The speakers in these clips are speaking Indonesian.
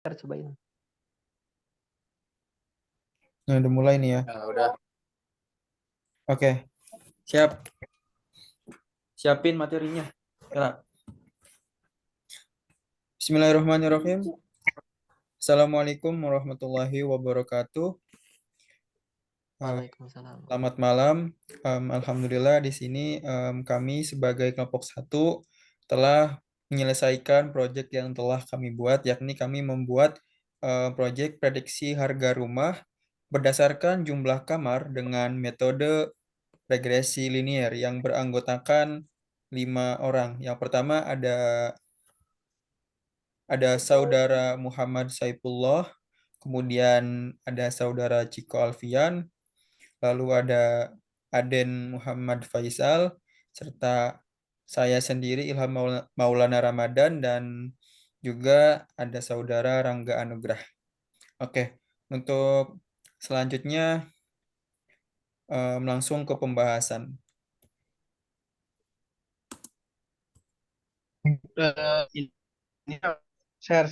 Ntar cobain. Nah, udah mulai nih ya. Nah, udah. Oke, siap. Siapin materinya. Ya. Bismillahirrahmanirrahim. Assalamualaikum warahmatullahi wabarakatuh. Eh, Waalaikumsalam. Selamat malam. Alhamdulillah di sini kami sebagai kelompok satu telah menyelesaikan proyek yang telah kami buat, yakni kami membuat proyek prediksi harga rumah berdasarkan jumlah kamar dengan metode regresi linier yang beranggotakan 5 orang. Yang pertama ada saudara Muhammad Saifullah, kemudian ada saudara Ciko Alfian, lalu ada Aden Muhammad Faisal, serta saya sendiri Ilham Maulana Ramadan, dan juga ada saudara Rangga Anugrah. Oke, untuk selanjutnya langsung ke pembahasan. Ini share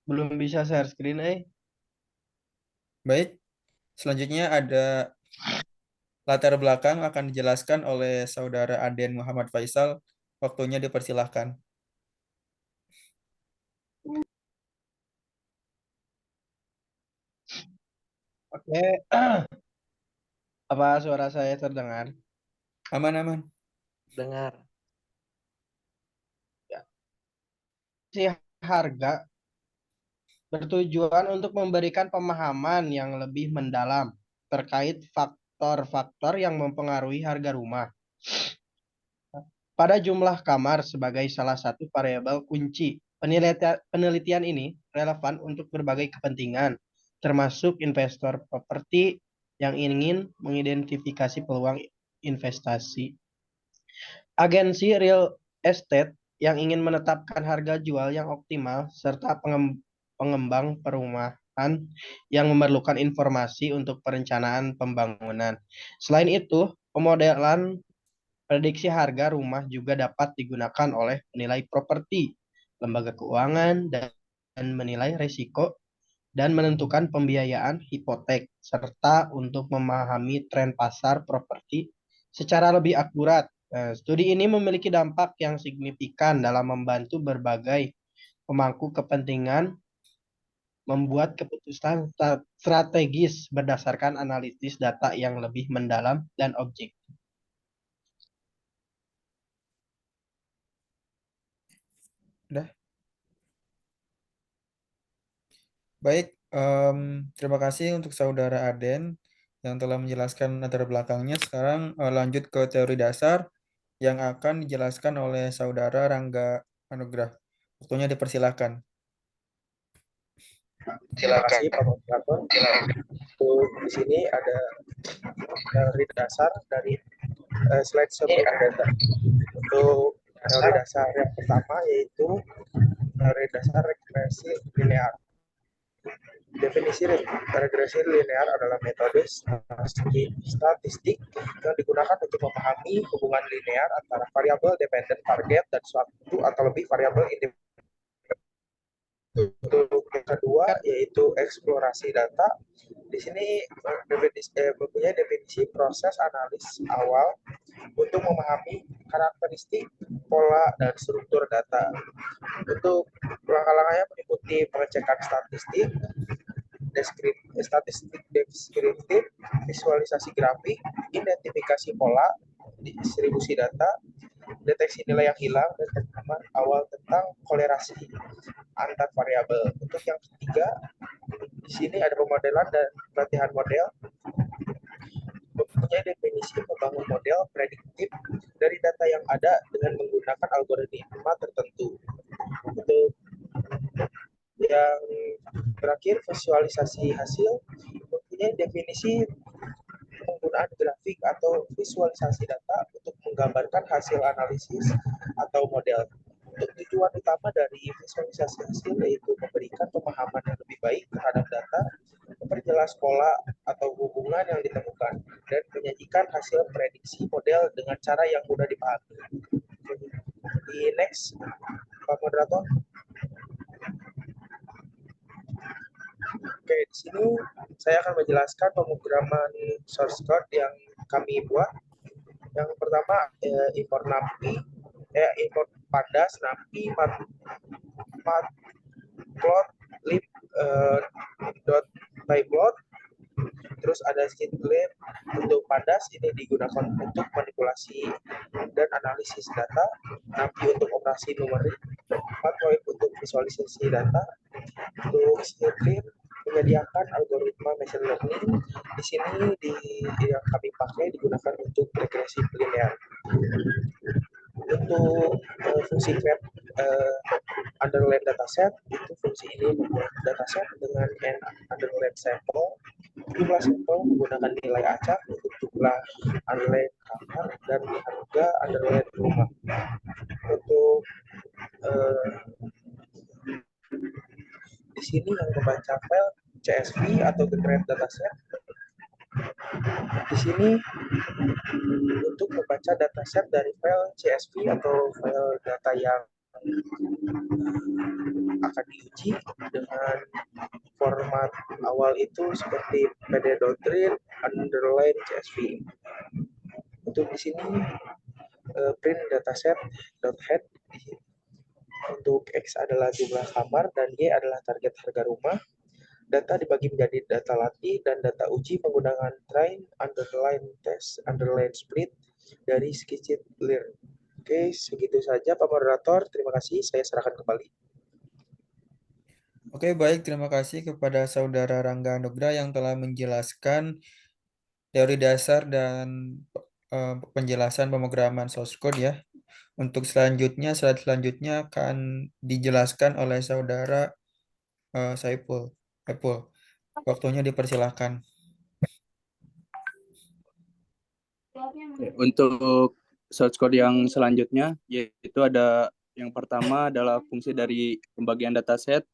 belum bisa share screen Baik, selanjutnya ada latar belakang akan dijelaskan oleh saudara Aden Muhammad Faisal. Waktunya dipersilahkan. Oke. Apa suara saya terdengar? Aman-aman. Dengar. Ya. Si harga bertujuan untuk memberikan pemahaman yang lebih mendalam terkait faktor-faktor yang mempengaruhi harga rumah. Pada jumlah kamar sebagai salah satu variabel kunci. Penelitian ini relevan untuk berbagai kepentingan, termasuk investor properti yang ingin mengidentifikasi peluang investasi, agensi real estate yang ingin menetapkan harga jual yang optimal, serta pengembang perumahan yang memerlukan informasi untuk perencanaan pembangunan. Selain itu, pemodelan prediksi harga rumah juga dapat digunakan oleh penilai properti, lembaga keuangan, dan menilai risiko dan menentukan pembiayaan hipotek, serta untuk memahami tren pasar properti secara lebih akurat. Studi ini memiliki dampak yang signifikan dalam membantu berbagai pemangku kepentingan membuat keputusan strategis berdasarkan analisis data yang lebih mendalam dan objektif. Udah. Baik, terima kasih untuk saudara Aden yang telah menjelaskan latar belakangnya. Sekarang lanjut ke teori dasar yang akan dijelaskan oleh saudara Rangga Anugrah. Waktunya dipersilahkan. Terima kasih Pak Moderator. Untuk di sini ada teori dasar dari slide sebelumnya. Untuk teori dasar yang pertama yaitu teori dasar regresi linear. Definisi regresi linear adalah metode statistik yang digunakan untuk memahami hubungan linear antara variabel dependent target dan suatu atau lebih variabel independen. Untuk yang kedua yaitu eksplorasi data. Di sini mempunyai definisi proses analis awal untuk memahami karakteristik, pola, dan struktur data. Untuk langkah-langkahnya meliputi pengecekan statistik, statistik deskriptif, visualisasi grafik, identifikasi pola, distribusi data, deteksi nilai yang hilang, dan pemahaman awal tentang kolerasi antar variabel. Untuk yang ketiga, di sini ada pemodelan dan pelatihan model. Mempunyai definisi membangun model prediktif dari data yang ada dengan menggunakan algoritma tertentu. Untuk yang terakhir, visualisasi hasil mempunyai definisi penggunaan grafik atau visualisasi data untuk menggambarkan hasil analisis atau model. Untuk tujuan utama dari visualisasi hasil yaitu memberikan pemahaman yang lebih baik terhadap data, memperjelas pola atau hubungan yang ditemukan, dan menyajikan hasil prediksi model dengan cara yang mudah dipahami. Di next, Pak Moderator. Oke, di sini saya akan menjelaskan pemrograman source code yang kami buat. Yang pertama import NumPy, import pandas, NumPy, matplot, lib, dot pyplot. Terus ada skinlib untuk pandas, ini digunakan untuk manipulasi dan analisis data, NumPy untuk operasi numerik, matplotlib untuk visualisasi data. Untuk skinlib menyediakan algoritma machine learning. Di sini yang kami pakai digunakan untuk regresi linear. Untuk fungsi create underline dataset, itu fungsi ini membuat dataset dengan n underline sampel, jumlah sampel menggunakan nilai acak untuk jumlah underline kamar dan harga underline rumah. Untuk di sini yang membaca file CSV atau generate dataset. Di sini untuk membaca dataset dari file CSV atau file data yang akan diuji dengan format awal itu seperti pd.read underline CSV. Untuk di sini print dataset .head. Untuk X adalah jumlah kamar dan Y adalah target harga rumah. Data dibagi menjadi data latih dan data uji menggunakan train, underline, test, underline, split dari scikit-learn. Oke, segitu saja Pak Moderator. Terima kasih. Saya serahkan kembali. Oke, baik. Terima kasih kepada Saudara Rangga Nugra yang telah menjelaskan teori dasar dan penjelasan pemrograman source code ya. Untuk selanjutnya, slide selanjutnya akan dijelaskan oleh Saudara Saiful. Waktunya dipersilahkan. Untuk source code yang selanjutnya, yaitu ada yang pertama adalah fungsi dari pembagian dataset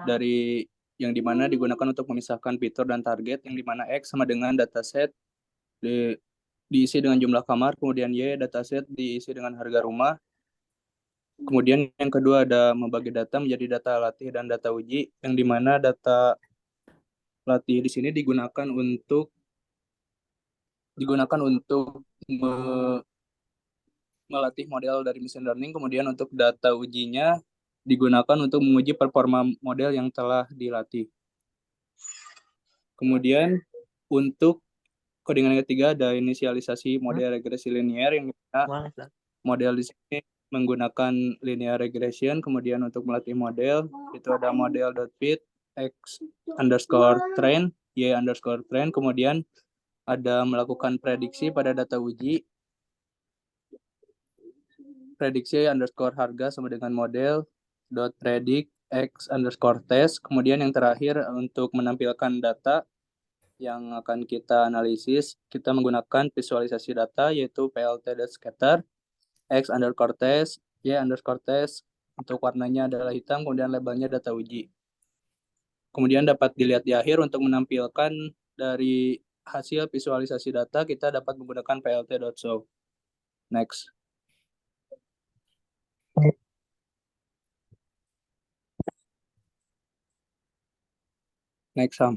dari yang dimana digunakan untuk memisahkan fitur dan target, yang dimana X sama dengan dataset diisi dengan jumlah kamar, kemudian Y dataset diisi dengan harga rumah. Kemudian yang kedua ada membagi data menjadi data latih dan data uji, yang dimana data latih di sini digunakan untuk melatih model dari machine learning. Kemudian untuk data ujinya digunakan untuk menguji performa model yang telah dilatih. Kemudian untuk codingan ketiga ada inisialisasi model regresi linear, yang model di sini menggunakan linear regression. Kemudian untuk melatih model itu ada model.fit x underscore train, y underscore train. Kemudian ada melakukan prediksi pada data uji, prediksi underscore harga sama dengan model dot predict x underscore test. Kemudian yang terakhir untuk menampilkan data yang akan kita analisis, kita menggunakan visualisasi data yaitu plt.scatter x underscore test, y underscore test. Untuk warnanya adalah hitam, kemudian labelnya data uji. Kemudian dapat dilihat di akhir untuk menampilkan dari hasil visualisasi data, kita dapat menggunakan plt.show. Next. Next, Sam.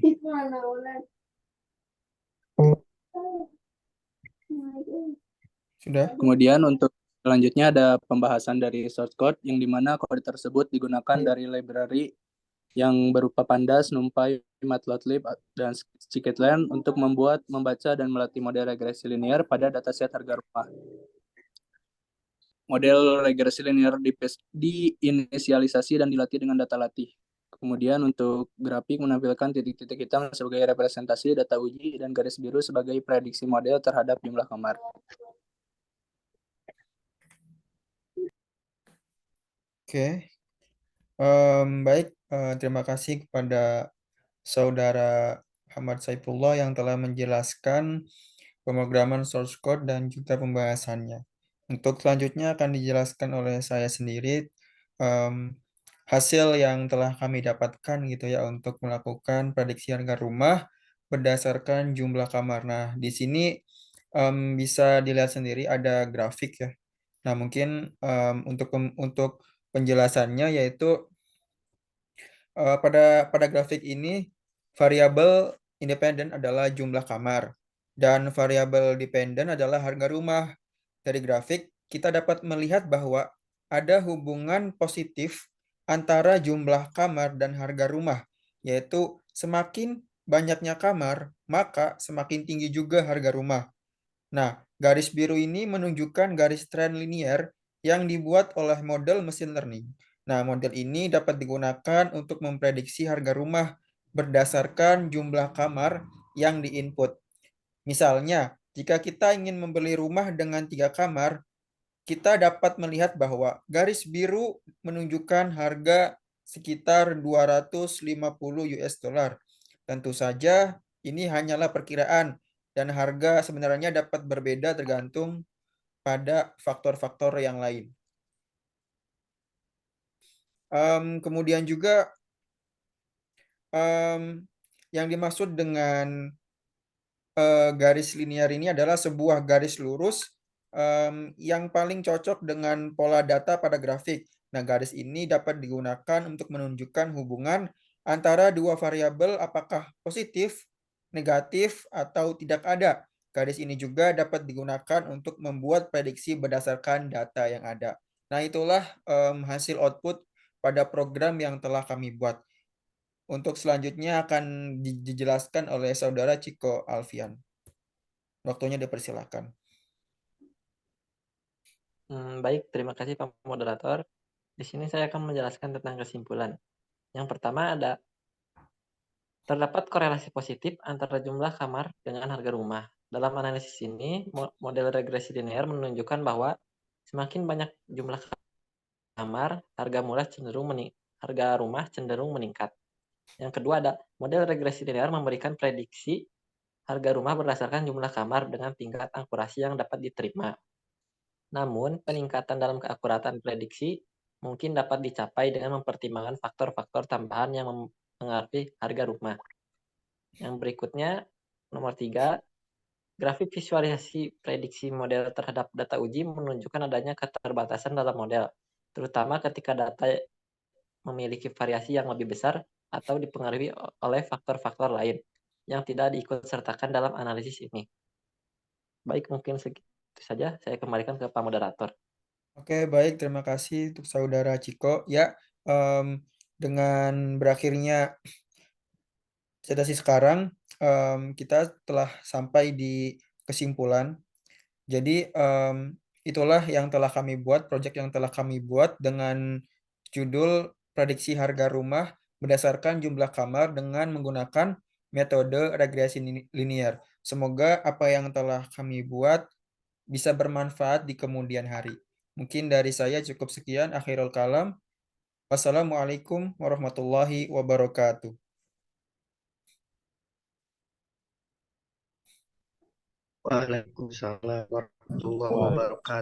Sudah? Kemudian untuk selanjutnya ada pembahasan dari source code, yang dimana kode tersebut digunakan dari library yang berupa pandas, numpy, matplotlib, dan scikit-learn untuk membuat, membaca, dan melatih model regresi linear pada dataset harga rumah. Model regresi linear diinisialisasi dan dilatih dengan data latih. Kemudian untuk grafik menampilkan titik-titik hitam sebagai representasi data uji dan garis biru sebagai prediksi model terhadap jumlah kamar. Oke. Baik, terima kasih kepada Saudara Ahmad Saifullah yang telah menjelaskan pemrograman source code dan juga pembahasannya. Untuk selanjutnya akan dijelaskan oleh saya sendiri hasil yang telah kami dapatkan gitu ya untuk melakukan prediksi harga rumah berdasarkan jumlah kamar. Nah, di sini bisa dilihat sendiri ada grafik ya. Nah, mungkin untuk penjelasannya, yaitu pada grafik ini variabel independen adalah jumlah kamar dan variabel dependen adalah harga rumah. Dari grafik kita dapat melihat bahwa ada hubungan positif antara jumlah kamar dan harga rumah, yaitu semakin banyaknya kamar, maka semakin tinggi juga harga rumah. Nah, garis biru ini menunjukkan garis tren linier yang dibuat oleh model mesin learning. Nah, model ini dapat digunakan untuk memprediksi harga rumah berdasarkan jumlah kamar yang diinput. Misalnya, jika kita ingin membeli rumah dengan 3 kamar, kita dapat melihat bahwa garis biru menunjukkan harga sekitar 250 US dollar. Tentu saja ini hanyalah perkiraan dan harga sebenarnya dapat berbeda tergantung pada faktor-faktor yang lain. Kemudian juga yang dimaksud dengan garis linear ini adalah sebuah garis lurus yang paling cocok dengan pola data pada grafik. Nah, garis ini dapat digunakan untuk menunjukkan hubungan antara dua variabel apakah positif, negatif, atau tidak ada. Garis ini juga dapat digunakan untuk membuat prediksi berdasarkan data yang ada. Nah, itulah hasil output pada program yang telah kami buat. Untuk selanjutnya akan dijelaskan oleh Saudara Ciko Alfian. Waktunya dipersilakan. Baik, terima kasih Pak Moderator. Di sini saya akan menjelaskan tentang kesimpulan. Yang pertama terdapat korelasi positif antara jumlah kamar dengan harga rumah. Dalam analisis ini, model regresi linear menunjukkan bahwa semakin banyak jumlah kamar, harga rumah cenderung meningkat. Yang kedua model regresi linear memberikan prediksi harga rumah berdasarkan jumlah kamar dengan tingkat akurasi yang dapat diterima. Namun, peningkatan dalam keakuratan prediksi mungkin dapat dicapai dengan mempertimbangkan faktor-faktor tambahan yang mempengaruhi harga rumah. Yang berikutnya, nomor 3, grafik visualisasi prediksi model terhadap data uji menunjukkan adanya keterbatasan dalam model, terutama ketika data memiliki variasi yang lebih besar atau dipengaruhi oleh faktor-faktor lain yang tidak diikutsertakan dalam analisis ini. Baik, mungkin segitu saja. Saya kembalikan ke Pak Moderator. Oke, baik. Terima kasih untuk Saudara Ciko. Ya, dengan berakhirnya sesi sekarang, kita telah sampai di kesimpulan. Jadi, itulah yang telah kami buat, proyek yang telah kami buat dengan judul prediksi harga rumah berdasarkan jumlah kamar dengan menggunakan metode regresi linear. Semoga apa yang telah kami buat bisa bermanfaat di kemudian hari. Mungkin dari saya cukup sekian. Akhirul kalam. Wassalamualaikum warahmatullahi wabarakatuh. Waalaikumsalam warahmatullahi wabarakatuh.